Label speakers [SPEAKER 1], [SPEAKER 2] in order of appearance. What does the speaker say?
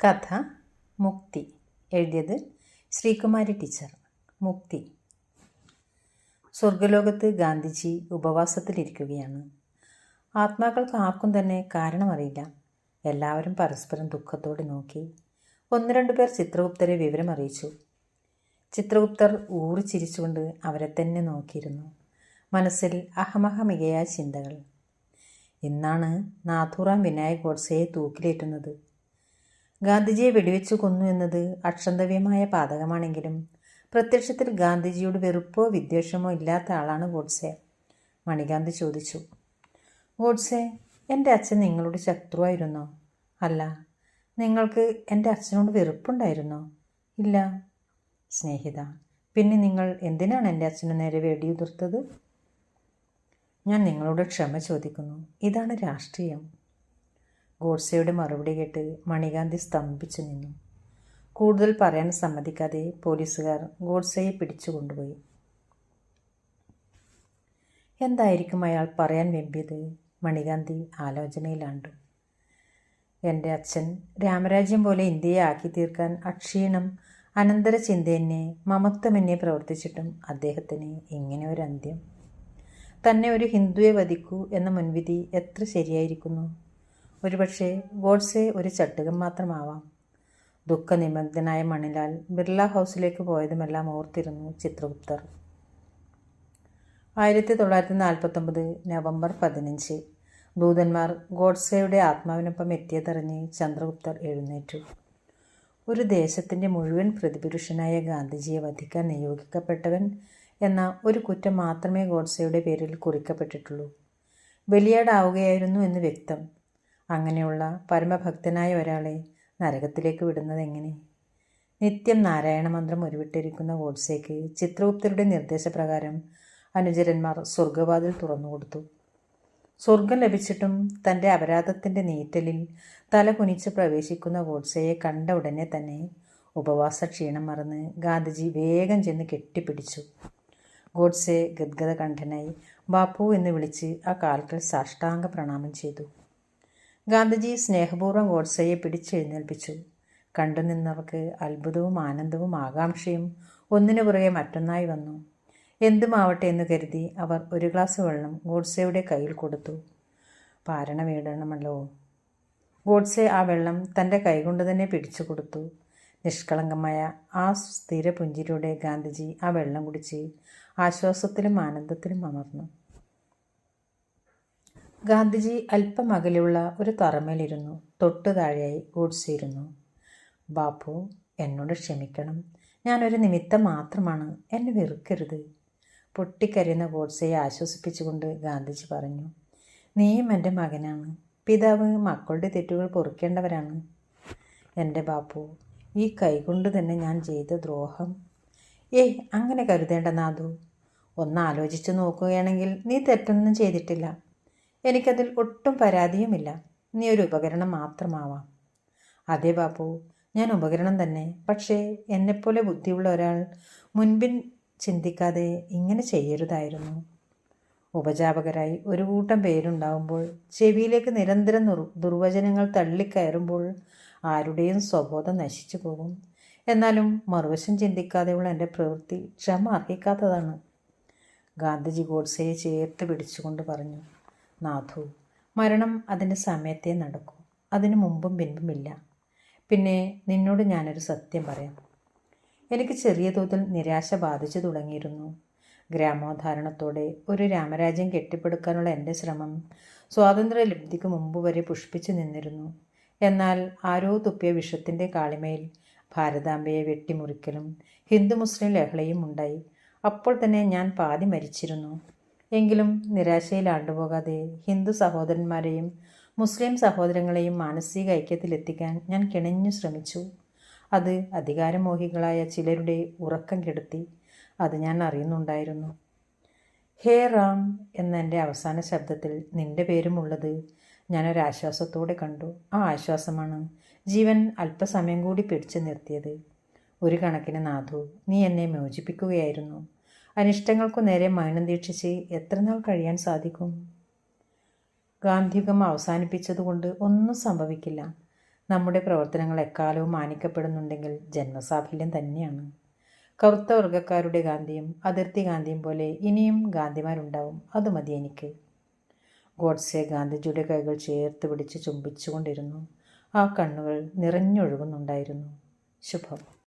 [SPEAKER 1] കഥ മുക്തി. എഴുതിയത് ശ്രീകുമാരി ടീച്ചർ. മുക്തി. സ്വർഗലോകത്ത് ഗാന്ധിജി ഉപവാസത്തിലിരിക്കുകയാണ്. ആത്മാക്കൾക്ക് ആർക്കും തന്നെ കാരണമറിയില്ല. എല്ലാവരും പരസ്പരം ദുഃഖത്തോടെ നോക്കി. 1-2 പേർ ചിത്രഗുപ്തരെ വിവരമറിയിച്ചു. ചിത്രഗുപ്തർ ഊറിച്ചിരിച്ചുകൊണ്ട് അവരെ തന്നെ നോക്കിയിരുന്നു. മനസ്സിൽ അഹമഹമികയായ ചിന്തകൾ. ഇന്നാണ് നാഥൂറാം വിനായക് ഗോഡ്സെയെ തൂക്കിലേറ്റുന്നത്. ഗാന്ധിജിയെ വെടിവെച്ചു കൊന്നു എന്നത് അക്ഷന്തവ്യമായ പാതകമാണെങ്കിലും പ്രത്യക്ഷത്തിൽ ഗാന്ധിജിയോട് വെറുപ്പോ വിദ്വേഷമോ ഇല്ലാത്ത ആളാണ് ഗോഡ്സെ. മണികാന്തി ചോദിച്ചു. ഗോഡ്സെ, എൻ്റെ അച്ഛൻ നിങ്ങളുടെ ശത്രുവായിരുന്നോ? അല്ല. നിങ്ങൾക്ക് എൻ്റെ അച്ഛനോട് വെറുപ്പുണ്ടായിരുന്നോ? ഇല്ല. സ്നേഹിത, പിന്നെ നിങ്ങൾ എന്തിനാണ് എൻ്റെ അച്ഛനു നേരെ വെടിയുതിർത്തത്? ഞാൻ നിങ്ങളോട് ക്ഷമ ചോദിക്കുന്നു. ഇതാണ് രാഷ്ട്രീയം. ഗോഡ്സെയുടെ മറുപടി കേട്ട് മണികാന്തി സ്തംഭിച്ചു നിന്നു. കൂടുതൽ പറയാൻ സമ്മതിക്കാതെ പോലീസുകാർ ഗോഡ്സെയെ പിടിച്ചു കൊണ്ടുപോയി. എന്തായിരിക്കും അയാൾ പറയാൻ വെമ്പിയത്? മണികാന്തി ആലോചനയിലാണ്ടു. എൻ്റെ അച്ഛൻ രാമരാജ്യം പോലെ ഇന്ത്യയെ ആക്കി തീർക്കാൻ അക്ഷീണം അനന്തര ചിന്തയെന്നെ മമത്വമെന്നെ പ്രവർത്തിച്ചിട്ടും അദ്ദേഹത്തിന് ഇങ്ങനെ ഒരു അന്ത്യം. തന്നെ ഒരു ഹിന്ദുവെ വധിക്കൂ എന്ന മുൻവിധി എത്ര ശരിയായിരിക്കുന്നു. ഒരുപക്ഷെ ഗോഡ്സെ ഒരു ചട്ടുകം മാത്രമാവാം. ദുഃഖനിമഗ്നനായ മണിലാൽ ബിർള ഹൗസിലേക്ക് പോയതുമെല്ലാം ഓർത്തിരുന്നു ചിത്രഗുപ്തർ. 1949 നവംബർ 15 ദൂതന്മാർ ഗോഡ്സെയുടെ ആത്മാവിനൊപ്പം എത്തിയതറിഞ്ഞ് ചന്ദ്രഗുപ്തർ എഴുന്നേറ്റു. ഒരു ദേശത്തിൻ്റെ മുഴുവൻ പ്രതിപുരുഷനായ ഗാന്ധിജിയെ വധിക്കാൻ നിയോഗിക്കപ്പെട്ടവൻ എന്ന ഒരു കുറ്റം മാത്രമേ ഗോഡ്സെയുടെ പേരിൽ കുറിക്കപ്പെട്ടിട്ടുള്ളൂ. ബലിയാടാവുകയായിരുന്നു എന്ന് വ്യക്തം. അങ്ങനെയുള്ള പരമഭക്തനായ ഒരാളെ നരകത്തിലേക്ക് വിടുന്നത് എങ്ങനെ? നിത്യം നാരായണ മന്ത്രം ഉരുവിട്ടിരിക്കുന്ന ഗോഡ്സെക്ക് ചിത്രഗുപ്തരുടെ നിർദ്ദേശപ്രകാരം അനുചരന്മാർ സ്വർഗവാതിൽ തുറന്നുകൊടുത്തു. സ്വർഗം ലഭിച്ചിട്ടും തൻ്റെ അപരാധത്തിൻ്റെ നീറ്റലിൽ തല കുനിച്ച് പ്രവേശിക്കുന്ന ഗോഡ്സെയെ കണ്ട ഉടനെ തന്നെ ഉപവാസ ക്ഷീണം മറന്ന് ഗാന്ധിജി വേഗം ചെന്ന് കെട്ടിപ്പിടിച്ചു. ഗോഡ്സെ ഗദ്ഗദകണ്ഠനായി ബാപ്പു എന്ന് വിളിച്ച് ആ കാൽക്കൽ സാഷ്ടാംഗ പ്രണാമം ചെയ്തു. ഗാന്ധിജി സ്നേഹപൂർവ്വം ഗോഡ്സെയെ പിടിച്ചെഴുന്നേൽപ്പിച്ചു. കണ്ടുനിന്നവർക്ക് അത്ഭുതവും ആനന്ദവും ആകാംക്ഷയും ഒന്നിനു പുറകെ മറ്റൊന്നായി വന്നു. എന്തുമാവട്ടെ എന്ന് കരുതി അവർ ഒരു ഗ്ലാസ് വെള്ളം ഗോഡ്സെയുടെ കയ്യിൽ കൊടുത്തു. പാരണ വീടണമല്ലോ. ഗോഡ്സെ ആ വെള്ളം തൻ്റെ കൈകൊണ്ട് തന്നെ പിടിച്ചു കൊടുത്തു. നിഷ്കളങ്കമായ ആ സ്ഥിരപുഞ്ചിരിയോടെ ഗാന്ധിജി ആ വെള്ളം കുടിച്ച് ആശ്വാസത്തിലും ആനന്ദത്തിലും അമർന്നു. ഗാന്ധിജി അല്പം അകലെയുള്ള ഒരു തറമേലിരുന്നു. തൊട്ടു താഴെയായി ഗോഡ്സെ ഇരുന്നു. ബാപ്പു, എന്നോട് ക്ഷമിക്കണം. ഞാനൊരു നിമിത്തം മാത്രമാണ്. എന്നെ വെറുക്കരുത്. പൊട്ടിക്കരയുന്ന ഗോഡ്സെയെ ആശ്വസിപ്പിച്ചുകൊണ്ട് ഗാന്ധിജി പറഞ്ഞു. നീയും എൻ്റെ മകനാണ്. പിതാവ് മക്കളുടെ തെറ്റുകൾ പൊറുക്കേണ്ടവരാണ്. എൻ്റെ ബാപ്പു, ഈ കൈകൊണ്ട് തന്നെ ഞാൻ ചെയ്ത ദ്രോഹം. ഏയ്, അങ്ങനെ കരുതേണ്ട നാഥു. ഒന്ന് ആലോചിച്ചു നോക്കുകയാണെങ്കിൽ നീ തെറ്റൊന്നും ചെയ്തിട്ടില്ല. എനിക്കതിൽ ഒട്ടും പരാതിയുമില്ല. നീ ഒരു ഉപകരണം മാത്രമാവാം. അതെ ബാപ്പു, ഞാൻ ഉപകരണം തന്നെ. പക്ഷേ എന്നെപ്പോലെ ബുദ്ധിയുള്ള ഒരാൾ മുൻപിൻ ചിന്തിക്കാതെ ഇങ്ങനെ ചെയ്യരുതായിരുന്നു. ഉപജാപകരായി ഒരു കൂട്ടം പേരുണ്ടാവുമ്പോൾ ചെവിയിലേക്ക് നിരന്തരം ദുർവചനങ്ങൾ തള്ളിക്കയറുമ്പോൾ ആരുടെയും സ്വബോധം നശിച്ചു പോകും. എന്നാലും മറുവശം ചിന്തിക്കാതെയുള്ള എൻ്റെ പ്രവൃത്തി ക്ഷമ അർഹിക്കാത്തതാണ്. ഗാന്ധിജി ഗോഡ്സെയെ ചേർത്ത് പിടിച്ചുകൊണ്ട് പറഞ്ഞു. നാഥു, മരണം അതിൻ്റെ സമയത്തേ നടക്കൂ. അതിനു മുമ്പും പിൻപുമില്ല. പിന്നെ നിന്നോട് ഞാനൊരു സത്യം പറയാം. എനിക്ക് ചെറിയ തോതിൽ നിരാശ ബാധിച്ചു തുടങ്ങിയിരുന്നു. ഗ്രാമോദ്ധാരണത്തോടെ ഒരു രാമരാജ്യം കെട്ടിപ്പടുക്കാനുള്ള എൻ്റെ ശ്രമം സ്വാതന്ത്ര്യലബ്ധിക്ക് മുമ്പ് വരെ പുഷ്പിച്ചു നിന്നിരുന്നു. എന്നാൽ ആരോ തുപ്പിയ വിഷത്തിൻ്റെ കാളിമയിൽ ഭാരതാംബയെ വെട്ടിമുറിക്കലും ഹിന്ദു മുസ്ലിം ലഹളയും ഉണ്ടായി. അപ്പോൾ തന്നെ ഞാൻ പാതി മരിച്ചിരുന്നു. എങ്കിലും നിരാശയിൽ ആണ്ടുപോകാതെ ഹിന്ദു സഹോദരന്മാരെയും മുസ്ലിം സഹോദരങ്ങളെയും മാനസിക ഐക്യത്തിലെത്തിക്കാൻ ഞാൻ കിണഞ്ഞു ശ്രമിച്ചു. അത് അധികാരമോഹികളായ ചിലരുടെ ഉറക്കം കെടുത്തി. അത് ഞാൻ അറിയുന്നുണ്ടായിരുന്നു. ഹേ റാം എന്ന എൻ്റെ അവസാന ശബ്ദത്തിൽ നിന്റെ പേരുമുള്ളത് ഞാനൊരാശ്വാസത്തോടെ കണ്ടു. ആ ആശ്വാസമാണ് ജീവൻ അല്പസമയം കൂടി പിടിച്ചു നിർത്തിയത്. ഒരു കണക്കിന് നാഥു, നീ എന്നെ മോചിപ്പിക്കുകയായിരുന്നു. അനിഷ്ടങ്ങൾക്കു നേരെ മൗനം ദീക്ഷിച്ച് എത്ര നാൾ കഴിയാൻ സാധിക്കും? ഗാന്ധിയുഗം അവസാനിപ്പിച്ചതുകൊണ്ട് ഒന്നും സംഭവിക്കില്ല. നമ്മുടെ പ്രവർത്തനങ്ങൾ എക്കാലവും മാനിക്കപ്പെടുന്നുണ്ടെങ്കിൽ ജന്മസാഫല്യം തന്നെയാണ്. കറുത്ത വർഗ്ഗക്കാരുടെ ഗാന്ധിയും അതിർത്തി ഗാന്ധിയും പോലെ ഇനിയും ഗാന്ധിമാരുണ്ടാവും. അത് മതി എനിക്ക്. ഗോഡ്സെ ഗാന്ധിജിയുടെ കൈകൾ ചേർത്ത് പിടിച്ച് ചുംബിച്ചുകൊണ്ടിരുന്നു. ആ കണ്ണുകൾ നിറഞ്ഞൊഴുകുന്നുണ്ടായിരുന്നു. ശുഭം.